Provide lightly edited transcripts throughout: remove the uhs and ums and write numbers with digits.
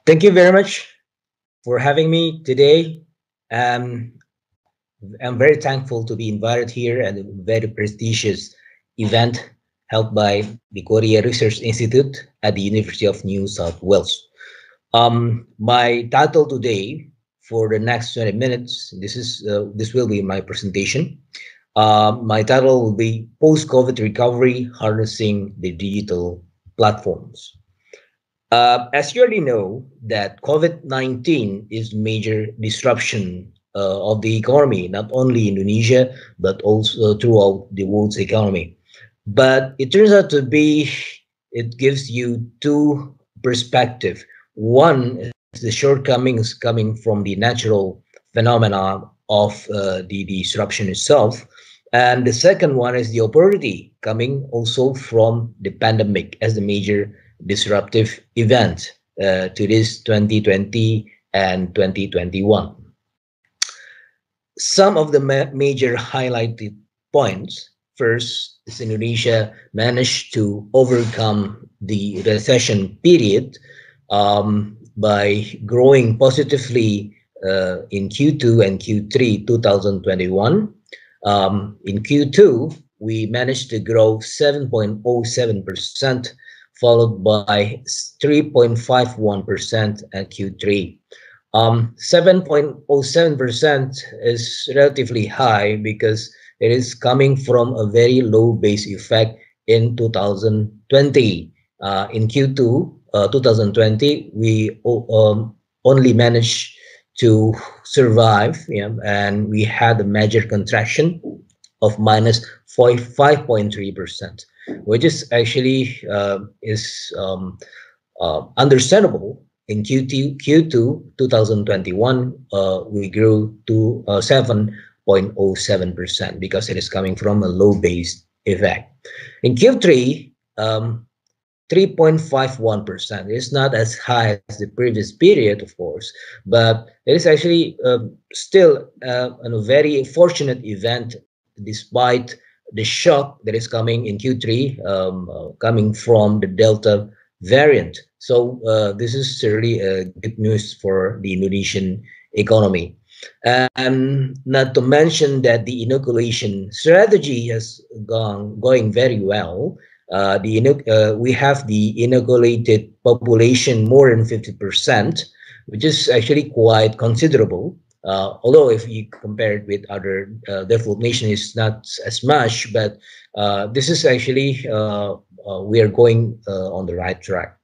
Thank you very much for having me today. Um, I'm very thankful to be invited here at a very prestigious event held by the Korea Research Institute at the University of New South Wales. My title today for the next 20 minutes, this will be my presentation. My title will be Post-COVID Recovery, Harnessing the Digital Platforms. As you already know, that COVID-19 is major disruption of the economy, not only Indonesia, but also throughout the world's economy. But it turns out to be, it gives you two perspectives. One is the shortcomings coming from the natural phenomena of the disruption itself. And the second one is the opportunity coming also from the pandemic as the major disruptive event to this 2020 and 2021. Some of the major highlighted points. First, is Indonesia managed to overcome the recession period by growing positively in Q2 and Q3 2021. In Q2, we managed to grow 7.07%, followed by 3.51% at Q3. 7.07% is relatively high because it is coming from a very low base effect in 2020. In Q2 2020, we only managed to survive, and we had a major contraction of minus 5.3%, which is actually understandable. In Q2 2021, we grew to 7.07% because it is coming from a low base effect. In Q3, 3.51%. It's not as high as the previous period, of course, but it is actually still a very fortunate event despite the shock that is coming in Q3, coming from the Delta variant. So this is really good news for the Indonesian economy. And not to mention that the inoculation strategy has going very well. We have the inoculated population more than 50%, which is actually quite considerable. Although if you compare it with other developed nations, it's not as much, but this is actually, we are going on the right track.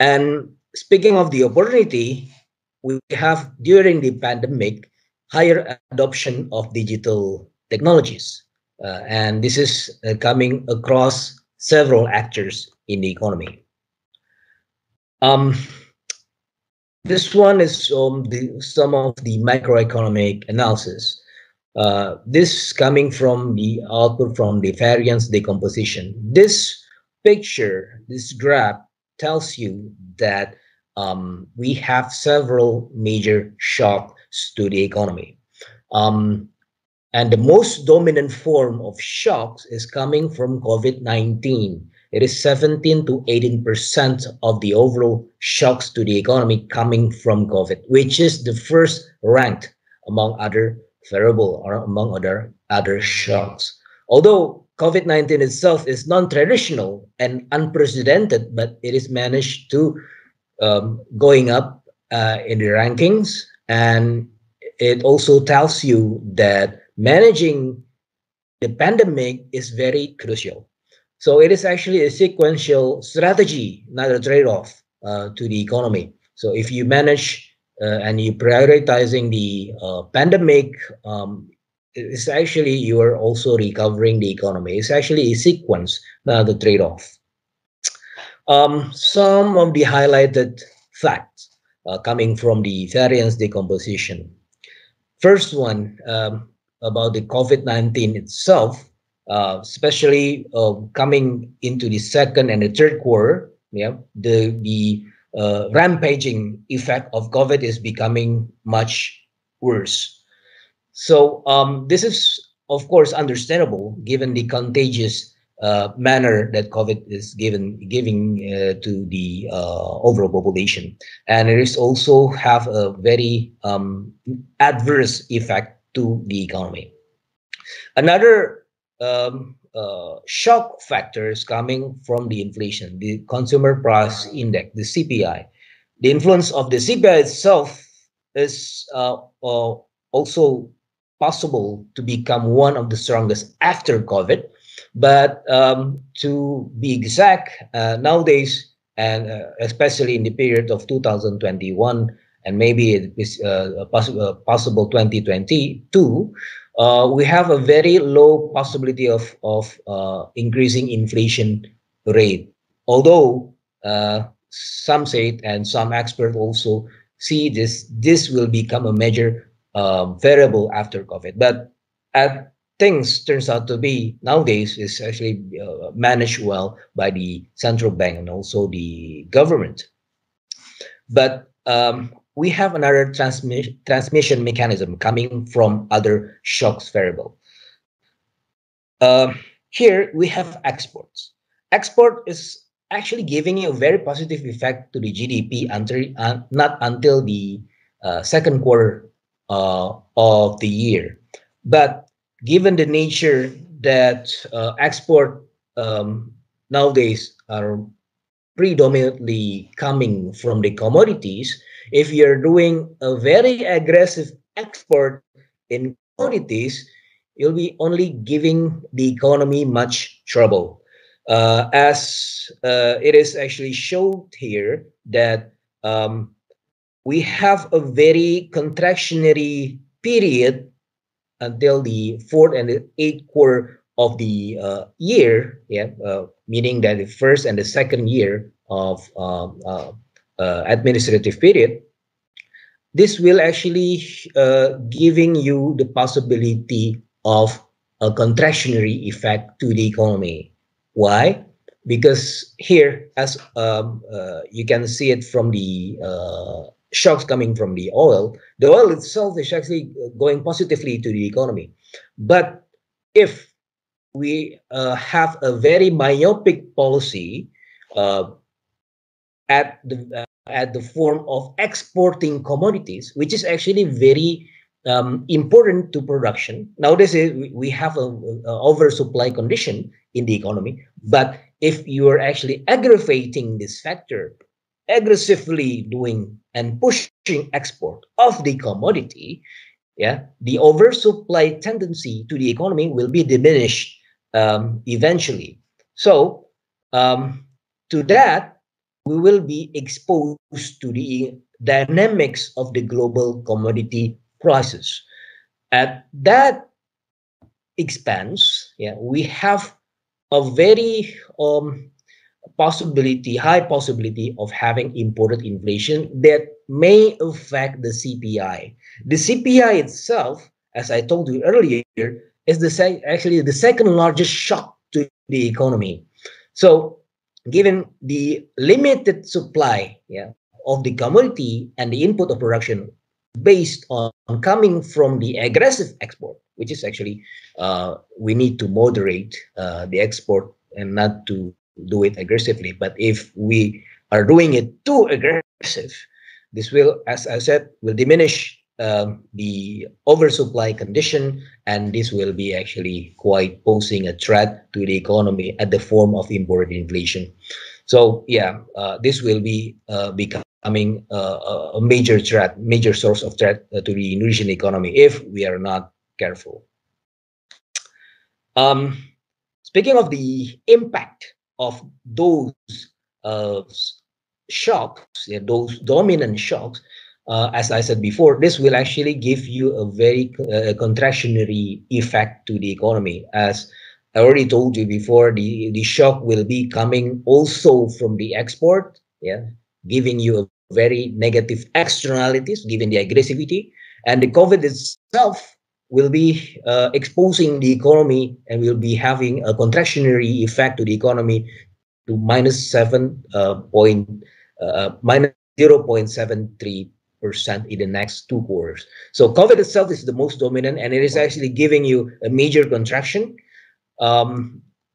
And speaking of the opportunity, we have during the pandemic, higher adoption of digital technologies. And this is coming across several actors in the economy. This one is some of the macroeconomic analysis. This coming from the output from the variance decomposition. This picture, this graph tells you that we have several major shocks to the economy. And the most dominant form of shocks is coming from COVID-19. It is 17 to 18% of the overall shocks to the economy coming from COVID, which is the first ranked among other variable or among other shocks. Although COVID-19 itself is non-traditional and unprecedented, but it is managed to going up in the rankings, and it also tells you that managing the pandemic is very crucial. So it is actually a sequential strategy, not a trade-off to the economy. So if you manage and you prioritizing the pandemic, it's actually you are also recovering the economy. It's actually a sequence, not a trade-off. Some of the highlighted facts coming from the variance decomposition. First one, about the COVID-19 itself, especially coming into the second and the third quarter, the rampaging effect of COVID is becoming much worse. So this is, of course, understandable given the contagious manner that COVID is giving to the overall population, and it is also have a very adverse effect to the economy. Another shock factor is coming from the inflation, the consumer price index, the CPI. The influence of the CPI itself is also possible to become one of the strongest after COVID. But to be exact, nowadays, and especially in the period of 2021 and maybe it is possible 2022, we have a very low possibility of increasing inflation rate. Although some say it, and some experts also see this will become a major variable after COVID. But things turns out to be nowadays is actually managed well by the central bank and also the government. But we have another transmission mechanism coming from other shocks variable. Here we have exports. Export is actually giving you a very positive effect to the GDP until not until the second quarter of the year. But given the nature that export nowadays are predominantly coming from the commodities, if you're doing a very aggressive export in commodities, you'll be only giving the economy much trouble. As it is actually showed here that we have a very contractionary period until the fourth and the eighth quarter of the year, meaning that the first and the second year of administrative period. This will actually giving you the possibility of a contractionary effect to the economy. Why? Because here, as you can see it from the shocks coming from the oil itself is actually going positively to the economy. But if we have a very myopic policy at the form of exporting commodities, which is actually very important to production. Nowadays, we have an oversupply condition in the economy. But if you are actually aggravating this factor, aggressively doing and pushing export of the commodity, the oversupply tendency to the economy will be diminished eventually. So to that, we will be exposed to the dynamics of the global commodity prices. At that expense, we have a very high possibility of having imported inflation that may affect the CPI. The CPI itself, as I told you earlier, is actually the second largest shock to the economy. So given the limited supply of the commodity and the input of production based on coming from the aggressive export, which is actually we need to moderate the export and not to do it aggressively. But if we are doing it too aggressive, this will, as I said, will diminish the oversupply condition, and this will be actually quite posing a threat to the economy at the form of imported inflation. So this will be becoming a major threat, major source of threat to the Indonesian economy if we are not careful. Speaking of the impact of those shocks, those dominant shocks, as I said before, this will actually give you a very contractionary effect to the economy. As I already told you before, the shock will be coming also from the export, giving you a very negative externalities given the aggressivity, and the COVID itself will be exposing the economy and will be having a contractionary effect to the economy to minus 0.73% in the next 2 quarters. So COVID itself is the most dominant, and it is actually giving you a major contraction.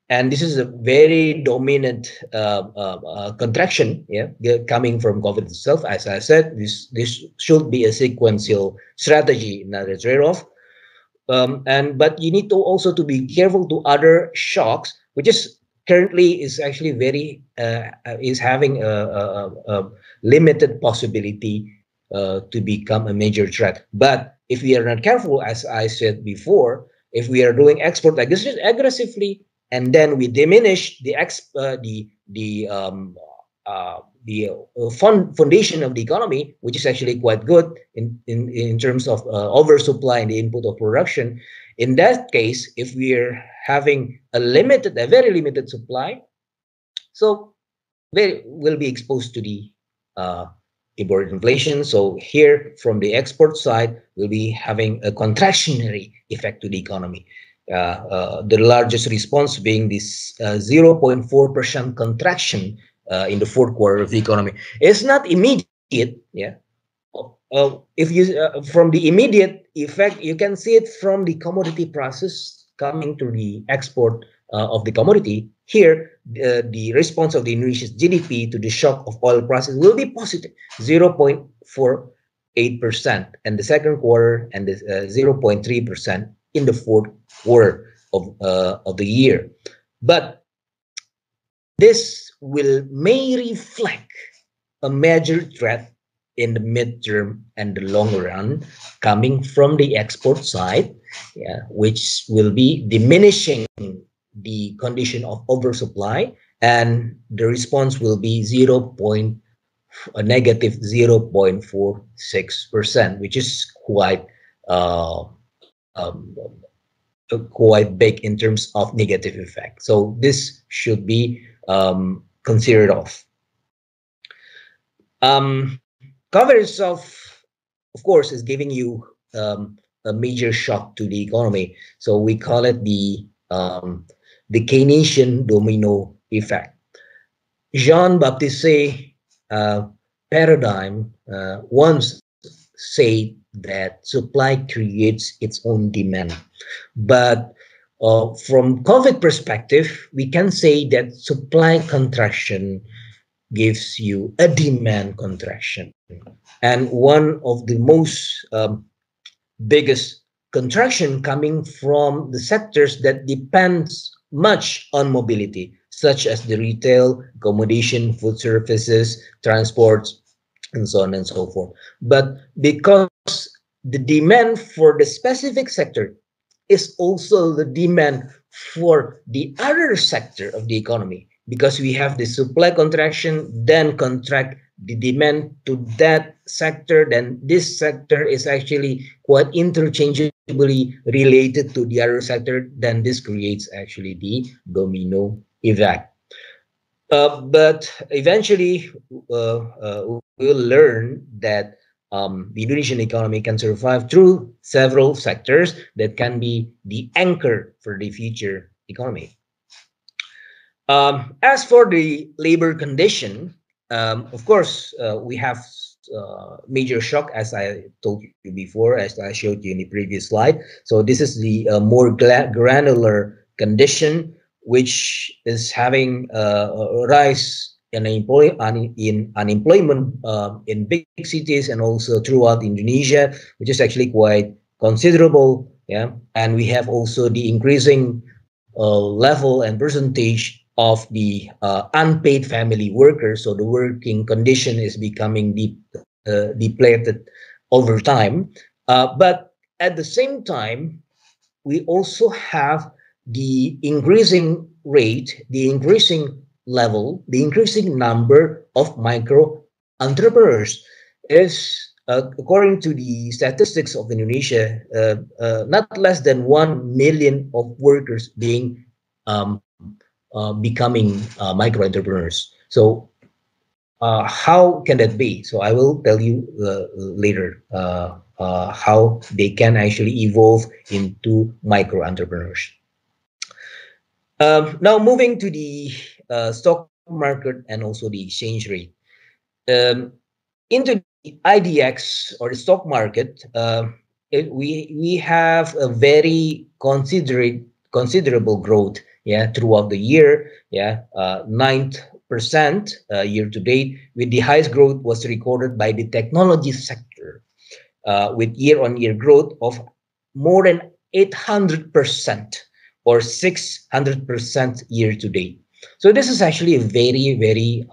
And this is a very dominant contraction, coming from COVID itself. As I said, this should be a sequential strategy, not a trade-off. But you need to also to be careful to other shocks, which is currently is actually very is having a limited possibility to become a major threat. But if we are not careful, as I said before, if we are doing export aggressively, and then we diminish the foundation of the economy, which is actually quite good in terms of oversupply and the input of production. In that case, if we are having a very limited supply, so will be exposed to the import inflation. So here, from the export side, we'll be having a contractionary effect to the economy. The largest response being this 0.4% contraction in the fourth quarter of the economy. It's not immediate, yeah. If you from the immediate effect, you can see it from the commodity prices coming to the export of the commodity. Here, the response of the Indonesia's GDP to the shock of oil prices will be positive, 0.48% in the second quarter and 0.3% in the fourth quarter of the year. But this may reflect a major threat in the midterm and the long run coming from the export side, which will be diminishing the condition of oversupply, and the response will be negative 0.46%, which is quite quite big in terms of negative effect. So this should be considered of. COVID itself, of course, is giving you a major shock to the economy. So we call it the Keynesian domino effect. Jean-Baptiste paradigm once said that supply creates its own demand. But from COVID perspective, we can say that supply contraction gives you a demand contraction. And one of the most biggest contraction coming from the sectors that depends much on mobility, such as the retail, accommodation, food services, transports, and so on and so forth. But because the demand for the specific sector is also the demand for the other sector of the economy, because we have the supply contraction, then contract the demand to that sector, then this sector is actually quite interchangeably related to the other sector, then this creates actually the domino effect. But eventually, we'll learn that the Indonesian economy can survive through several sectors that can be the anchor for the future economy. As for the labor condition, of course, we have major shock, as I told you before, as I showed you in the previous slide. So this is the more granular condition, which is having a rise in unemployment in big cities and also throughout Indonesia, which is actually quite considerable. Yeah, and we have also the increasing level and percentage of the unpaid family workers. So the working condition is becoming depleted over time. But at the same time, we also have the increasing rate, the increasing level, the increasing number of micro entrepreneurs. Is according to the statistics of Indonesia, not less than 1 million of workers being becoming micro entrepreneurs. So how can that be? So I will tell you later how they can actually evolve into micro entrepreneurs. Now moving to the stock market and also the exchange rate. Into the IDX or the stock market, we have a very considerable growth throughout the year, 9% year to date, with the highest growth was recorded by the technology sector, with year-on-year growth of more than 800% or 600% year to date. So this is actually a very, very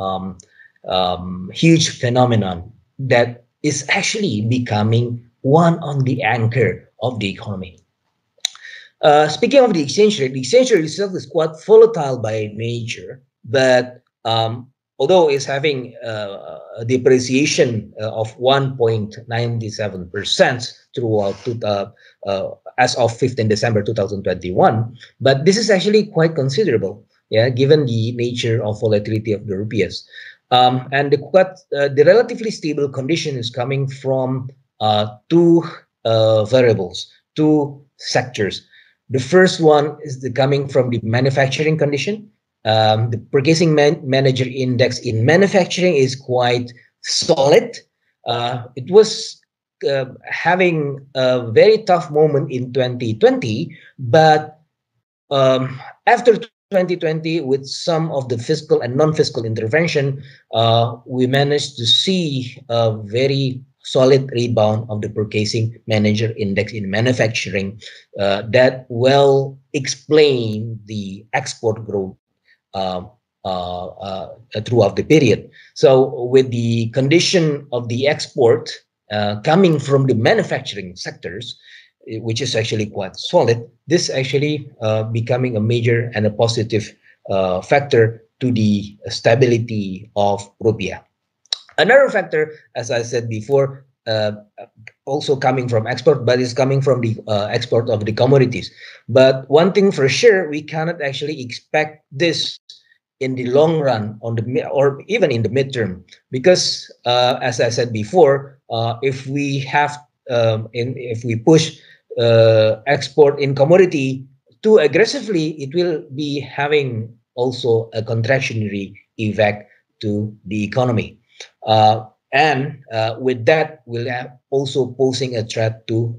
huge phenomenon that is actually becoming one on the anchor of the economy. Speaking of the exchange rate itself is quite volatile by nature, but although it's having a depreciation of 1.97% throughout as of 15 December 2021, but this is actually quite considerable, given the nature of volatility of the rupiahs. And the relatively stable condition is coming from two variables, two sectors. The first one is coming from the manufacturing condition. The purchasing manager index in manufacturing is quite solid. It was having a very tough moment in 2020, but after 2020, with some of the fiscal and non-fiscal intervention, we managed to see a very solid rebound of the purchasing manager index in manufacturing that will explain the export growth throughout the period. So with the condition of the export coming from the manufacturing sectors, which is actually quite solid, this actually becoming a major and a positive factor to the stability of rupiah. Another factor, as I said before, also coming from export, but is coming from the export of the commodities. But one thing for sure, we cannot actually expect this in the long run, or even in the midterm, because as I said before, if we push export in commodity too aggressively, it will be having also a contractionary effect to the economy. And with that, will also posing a threat to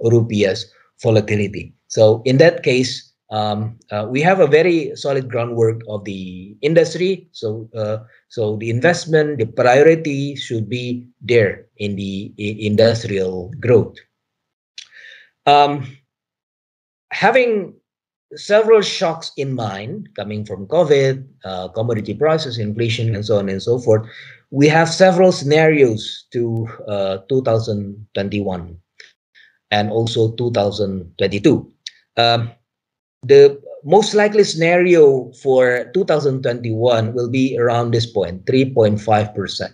rupiah's volatility. So in that case, we have a very solid groundwork of the industry. So the investment, the priority should be there in the industrial growth. Having several shocks in mind, coming from COVID, commodity prices, inflation, and so on and so forth, we have several scenarios to 2021 and also 2022. The most likely scenario for 2021 will be around this point, 3.5%.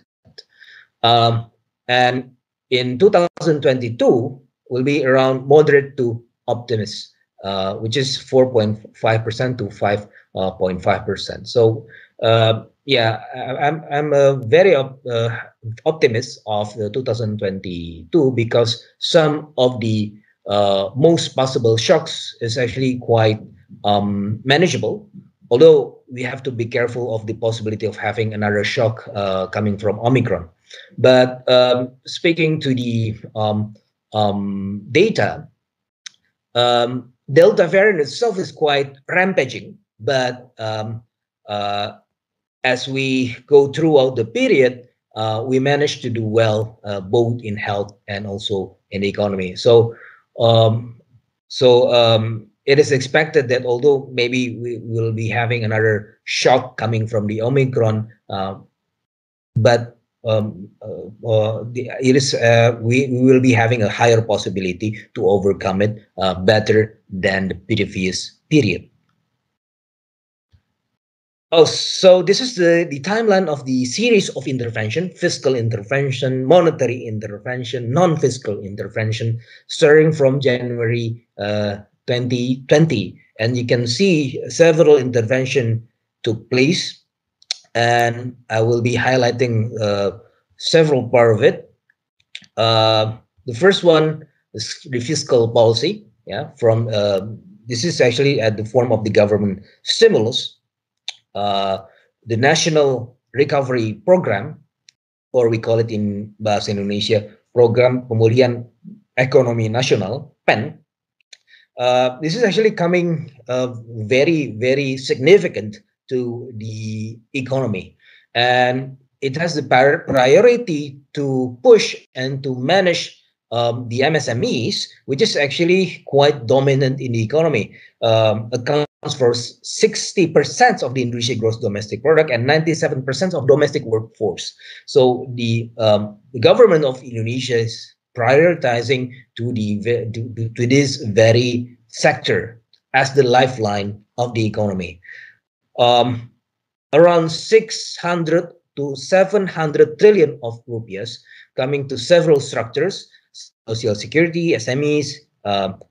And in 2022 will be around moderate to optimist, which is 4.5% to 5.5%. So yeah, I'm a very optimist of the 2022, because some of the most possible shocks is actually quite manageable. Although we have to be careful of the possibility of having another shock coming from Omicron. But speaking to the data, Delta variant itself is quite rampaging, but as we go throughout the period, we managed to do well both in health and also in the economy. So it is expected that although maybe we will be having another shock coming from the Omicron, but we will be having a higher possibility to overcome it better than the previous period. Oh, so this is the timeline of the series of intervention: fiscal intervention, monetary intervention, non-fiscal intervention, starting from January 2020. And you can see several interventions took place, and I will be highlighting several part of it. The first one is the fiscal policy. From this is actually at the form of the government stimulus. The National Recovery Program, or we call it in Bahasa Indonesia, Program Pemulihan Ekonomi Nasional, PEN, This is actually coming very, very significant to the economy. And it has the priority to push and to manage the MSMEs, which is actually quite dominant in the economy. Accounts for 60% of the Indonesia gross domestic product and 97% of domestic workforce. So the government of Indonesia is prioritizing to this very sector as the lifeline of the economy. Around 600 to 700 trillion of rupiahs coming to several structures: social security, SMEs,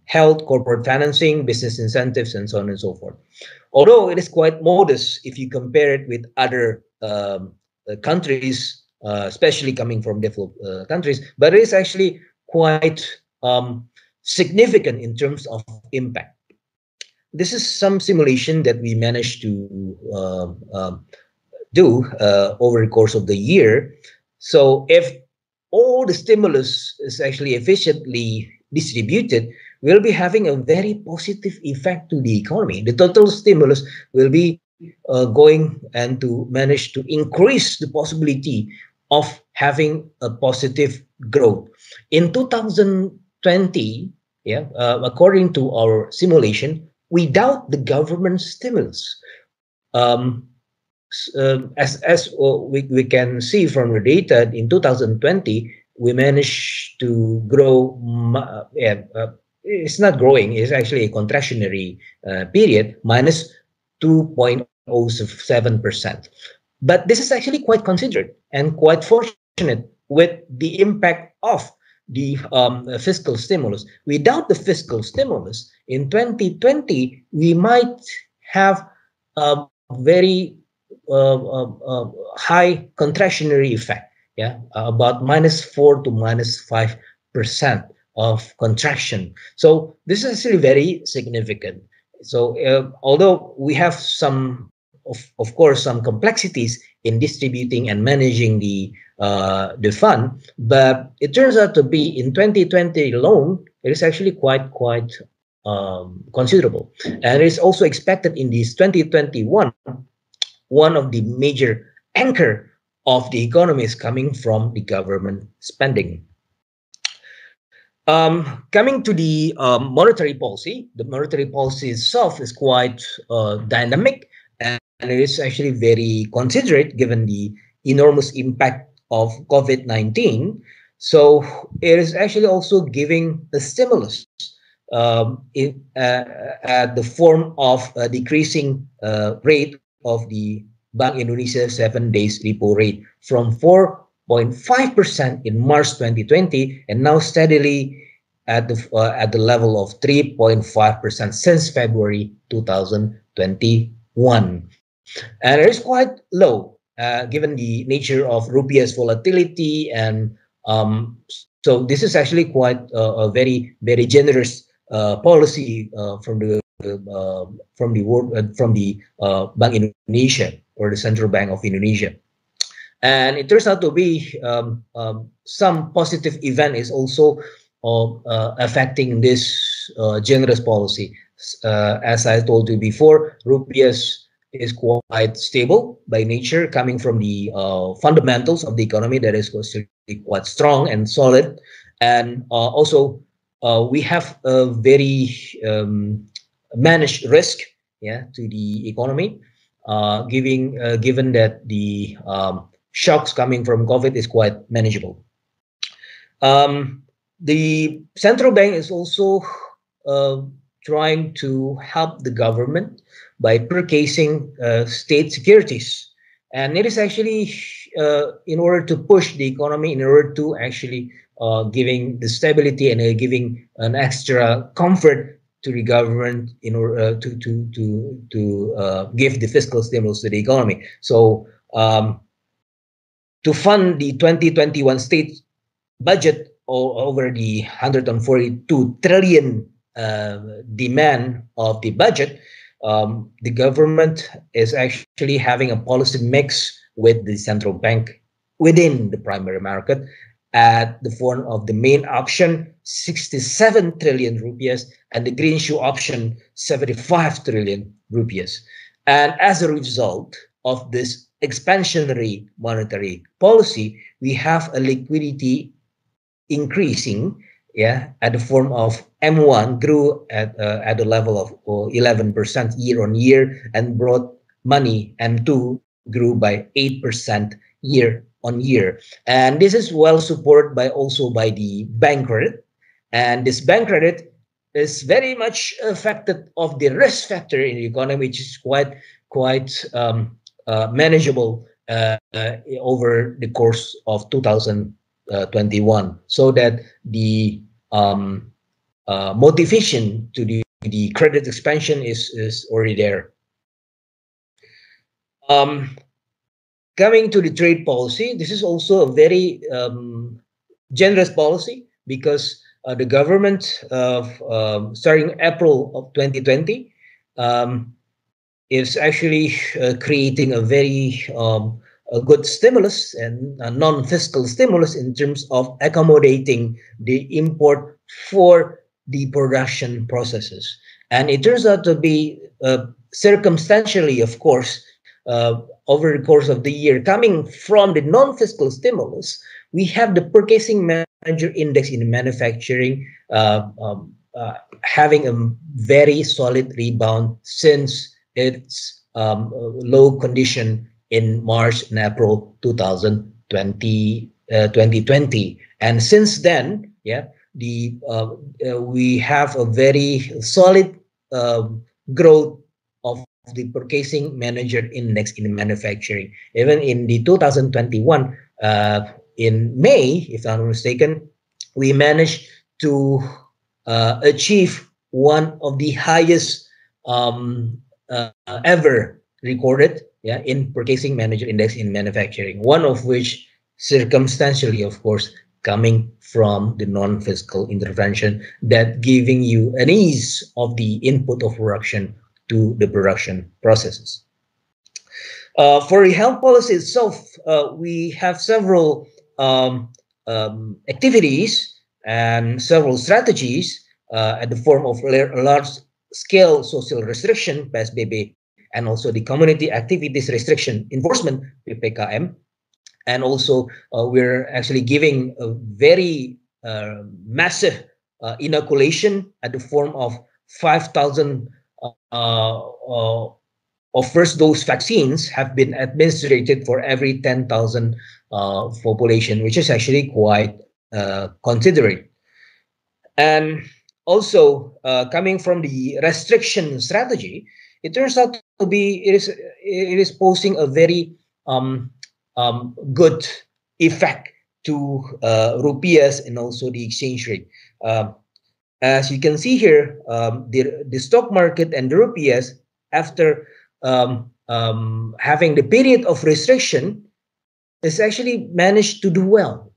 health, corporate financing, business incentives, and so on and so forth. Although it is quite modest if you compare it with other countries, especially coming from developed countries, but it is actually quite significant in terms of impact. This is some simulation that we managed to do over the course of the year. So if all the stimulus is actually efficiently distributed, we'll be having a very positive effect to the economy. The total stimulus will be going and to manage to increase the possibility of having a positive growth. In 2020, according to our simulation, without the government stimulus, as we can see from the data, in 2020 we managed to grow. It's not growing; it's actually a contractionary period, minus 2.07%. But this is actually quite considerate and quite fortunate with the impact of the fiscal stimulus. Without the fiscal stimulus, in 2020, we might have a very high contractionary effect, about -4 to -5% of contraction. So this is actually very significant. So although we have some, of course, some complexities in distributing and managing the fund, but it turns out to be in 2020 alone, it is actually quite considerable, and it is also expected in this 2021. One of the major anchor of the economy is coming from the government spending. Coming to the monetary policy, the monetary policy itself is quite dynamic, and it is actually very considerate given the enormous impact of COVID-19. So it is actually also giving a stimulus in the form of a decreasing rate of the Bank Indonesia 7 days repo rate from 4.5% in March 2020 and now steadily at the level of 3.5% since February 2021. And it is quite low given the nature of rupiah's volatility, and so this is actually quite a very generous policy from the Bank Indonesia, or the Central Bank of Indonesia. And it turns out to be some positive event is also affecting this generous policy. As I told you before, rupiah is quite stable by nature, coming from the fundamentals of the economy that is quite strong and solid. And also we have a very managed risk to the economy, given that the shocks coming from COVID is quite manageable. The central bank is also trying to help the government by purchasing state securities, and it is actually in order to push the economy, in order to actually giving the stability and giving an extra comfort to the government in order to give the fiscal stimulus to the economy. So to fund the 2021 state budget over the 142 trillion demand of the budget, the government is actually having a policy mix with the central bank within the primary market, at the form of the main auction, 67 trillion rupees, and the green shoe option, 75 trillion rupees. And as a result of this expansionary monetary policy, we have a liquidity increasing, at the form of M1 grew at a level of 11% year on year and brought money. M2 grew by 8% year on year, and this is well supported by also by the bank credit, and this bank credit is very much affected of the risk factor in the economy, which is quite manageable over the course of 2021, so that the motivation to the credit expansion is already there. Coming to the trade policy, this is also a very generous policy, because the government starting April of 2020 is actually creating a very a good stimulus and a non-fiscal stimulus in terms of accommodating the import for the production processes. And it turns out to be circumstantially, of course, over the course of the year, coming from the non-fiscal stimulus, we have the purchasing manager index in manufacturing having a very solid rebound since its low condition in March and April 2020. And since then, we have a very solid growth of the purchasing manager index in manufacturing. Even in the 2021, in May, if I'm not mistaken, we managed to achieve one of the highest ever recorded in purchasing manager index in manufacturing, one of which circumstantially, of course, coming from the non-fiscal intervention, that giving you an ease of the input of production to the production processes. For the health policy itself, we have several activities and several strategies at the form of large-scale social restriction, PSBB, and also the community activities restriction enforcement, PPKM. And also, we're actually giving a very massive inoculation at the form of 5,000 of first dose vaccines have been administered for every 10,000 population, which is actually quite considerate. And also, coming from the restriction strategy, it turns out to be it is posing a very good effect to rupiahs and also the exchange rate. As you can see here, the stock market and the rupiahs, after having the period of restriction, is actually managed to do well,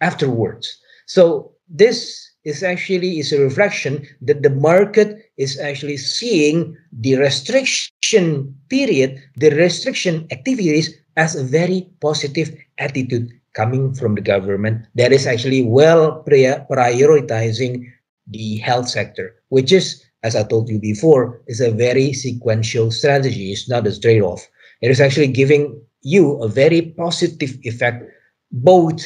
afterwards. So this is actually a reflection that the market is actually seeing the restriction period, the restriction activities, as a very positive attitude coming from the government that is actually well prioritizing the health sector, which is, as I told you before, is a very sequential strategy. It's not a trade-off. It is actually giving you a very positive effect, both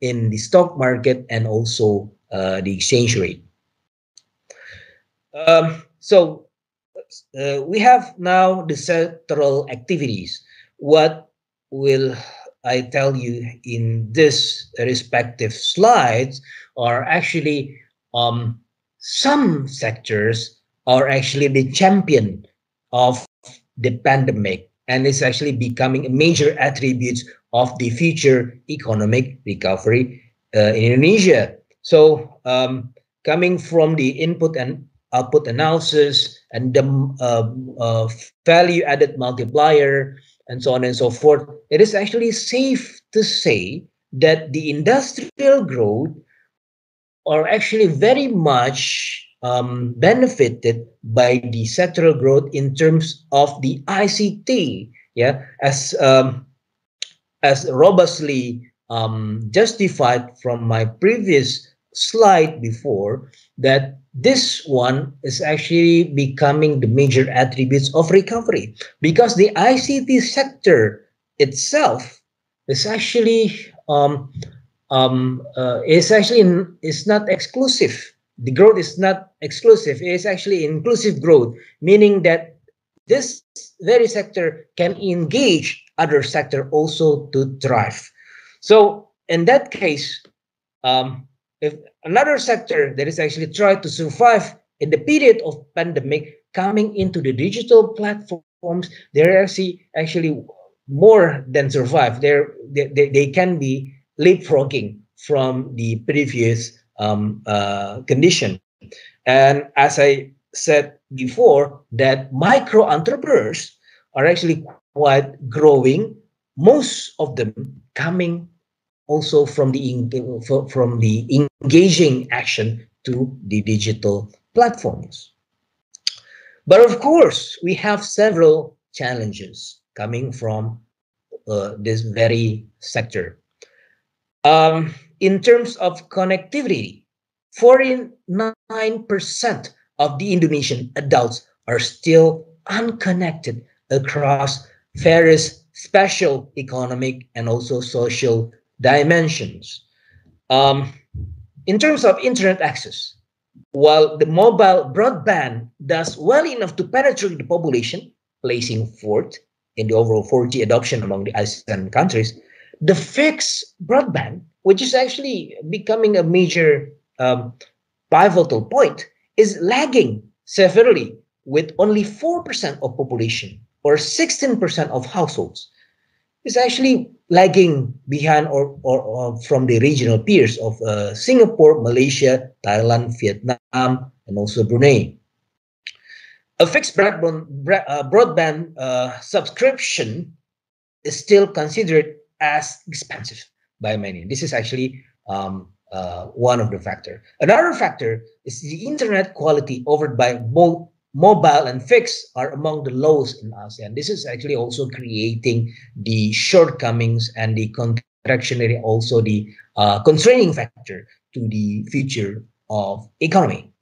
in the stock market and also the exchange rate. So we have now the sectoral activities. What will I tell you in this respective slides are actually some sectors are actually the champion of the pandemic, and it's actually becoming a major attributes of the future economic recovery in Indonesia. So coming from the input and output analysis and the value added multiplier and so on and so forth, it is actually safe to say that the industrial growth are actually very much benefited by the sectoral growth in terms of the ICT, as robustly justified from my previous slide before that this one is actually becoming the major attributes of recovery, because the ICT sector itself is actually is not exclusive. The growth is not exclusive. It is actually inclusive growth, meaning that this very sector can engage other sector also to thrive. So in that case, if another sector that is actually trying to survive in the period of pandemic coming into the digital platforms, they're actually more than survive. They can be leapfrogging from the previous condition. And as I said before, that micro entrepreneurs are actually quite growing. Most of them coming also from the engaging action to the digital platforms. But of course, we have several challenges coming from this very sector. In terms of connectivity, 49% of the Indonesian adults are still unconnected across various special economic and also social dimensions. In terms of internet access, while the mobile broadband does well enough to penetrate the population, placing fourth in the overall 4G adoption among the ASEAN countries, the fixed broadband, which is actually becoming a major pivotal point, is lagging severely, with only 4% of population or 16% of households is actually lagging behind or from the regional peers of Singapore, Malaysia, Thailand, Vietnam, and also Brunei. A fixed broadband subscription is still considered as expensive by many. This is actually one of the factors. Another factor is the internet quality offered by both mobile and fixed are among the lowest in ASEAN. This is actually also creating the shortcomings and the contractionary, also the constraining factor to the future of economy.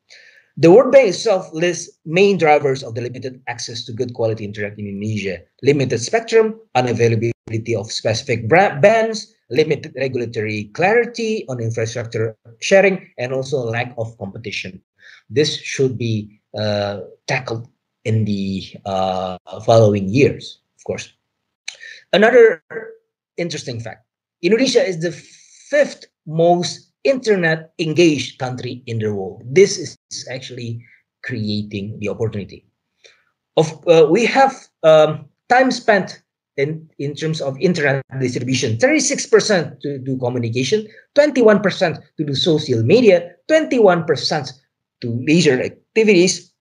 The World Bank itself lists main drivers of the limited access to good quality internet in Indonesia: limited spectrum, unavailability of specific bands, limited regulatory clarity on infrastructure sharing, and also lack of competition. This should be tackled in the following years, of course. Another interesting fact: Indonesia is the fifth most internet engaged country in the world. This is actually creating the opportunity. We have time spent in terms of internet distribution: 36% to do communication, 21% to do social media, 21% to leisure activities,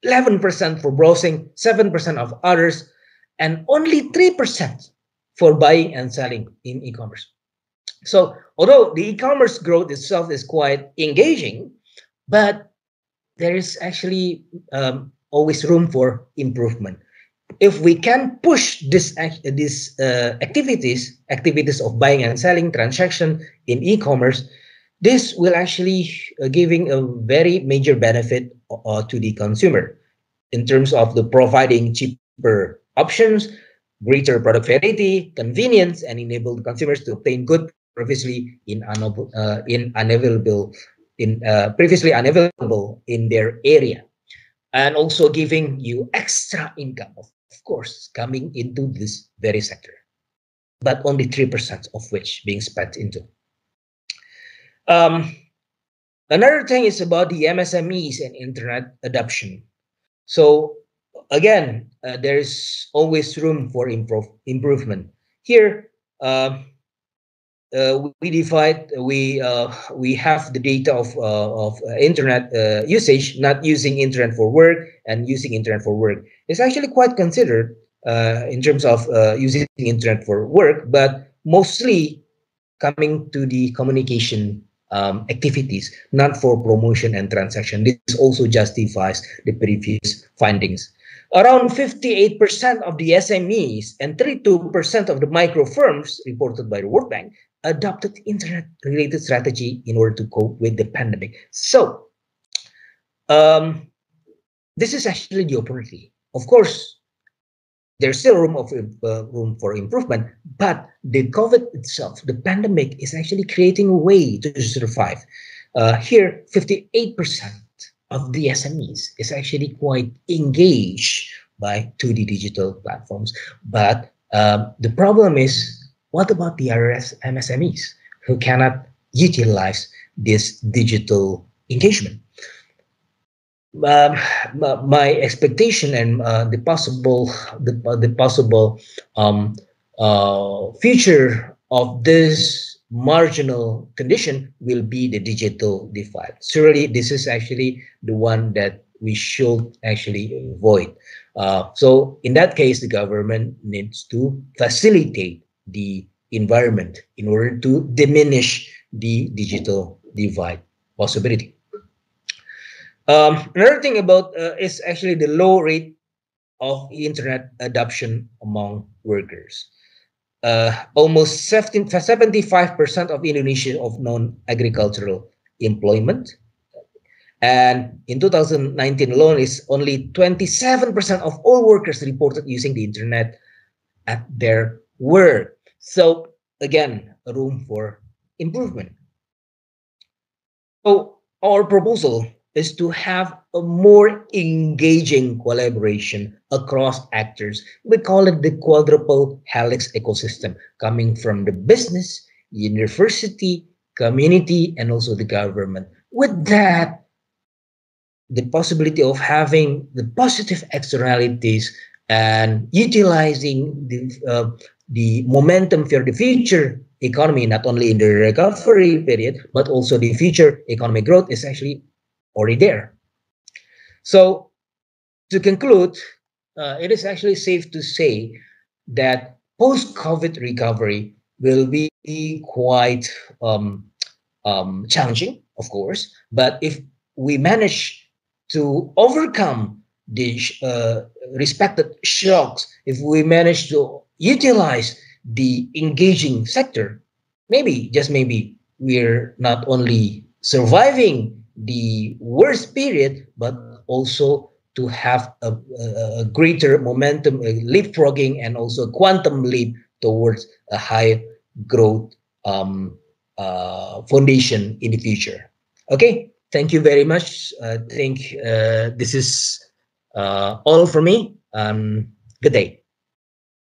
11% for browsing, 7% of others, and only 3% for buying and selling in e-commerce. So although the e-commerce growth itself is quite engaging, but there is actually always room for improvement. If we can push these activities of buying and selling, transaction in e-commerce, this will actually giving a very major benefit to the consumer in terms of the providing cheaper options, greater product variety, convenience, and enable the consumers to obtain good previously unavailable in their area, and also giving you extra income, of course, coming into this very sector, but only 3% of which being spent into. Another thing is about the MSMEs and internet adoption. So again, there is always room for improvement. Here, we have the data of internet usage, not using internet for work and using internet for work. It's actually quite considered in terms of using internet for work, but mostly coming to the communication activities, not for promotion and transaction. This also justifies the previous findings. Around 58% of the SMEs and 32% of the micro firms reported by the World Bank adopted internet-related strategy in order to cope with the pandemic. So, this is actually the opportunity. Of course, there's still room for improvement, but the COVID itself, the pandemic, is actually creating a way to survive. Here, 58% of the SMEs is actually quite engaged by 2D digital platforms. But the problem is, what about the MSMEs who cannot utilize this digital engagement? My expectation and the possible future of this marginal condition will be the digital divide. Surely, this is actually the one that we should actually avoid. So, in that case, the government needs to facilitate the environment in order to diminish the digital divide possibility. Another thing about is actually the low rate of internet adoption among workers. Almost 75% of Indonesian of non-agricultural employment. And in 2019 alone, is only 27% of all workers reported using the internet at their work. So again, a room for improvement. So our proposal is to have a more engaging collaboration across actors. We call it the quadruple helix ecosystem, coming from the business, university, community, and also the government. With that, the possibility of having the positive externalities and utilizing the momentum for the future economy, not only in the recovery period, but also the future economic growth is actually already there. So to conclude, it is actually safe to say that post-COVID recovery will be quite challenging, of course, but if we manage to overcome the respected shocks, if we manage to utilize the engaging sector, maybe, just maybe, we're not only surviving the worst period, but also to have a greater momentum, a leapfrogging, and also a quantum leap towards a high growth foundation in the future. Okay, thank you very much. I think this is all for me. Good day.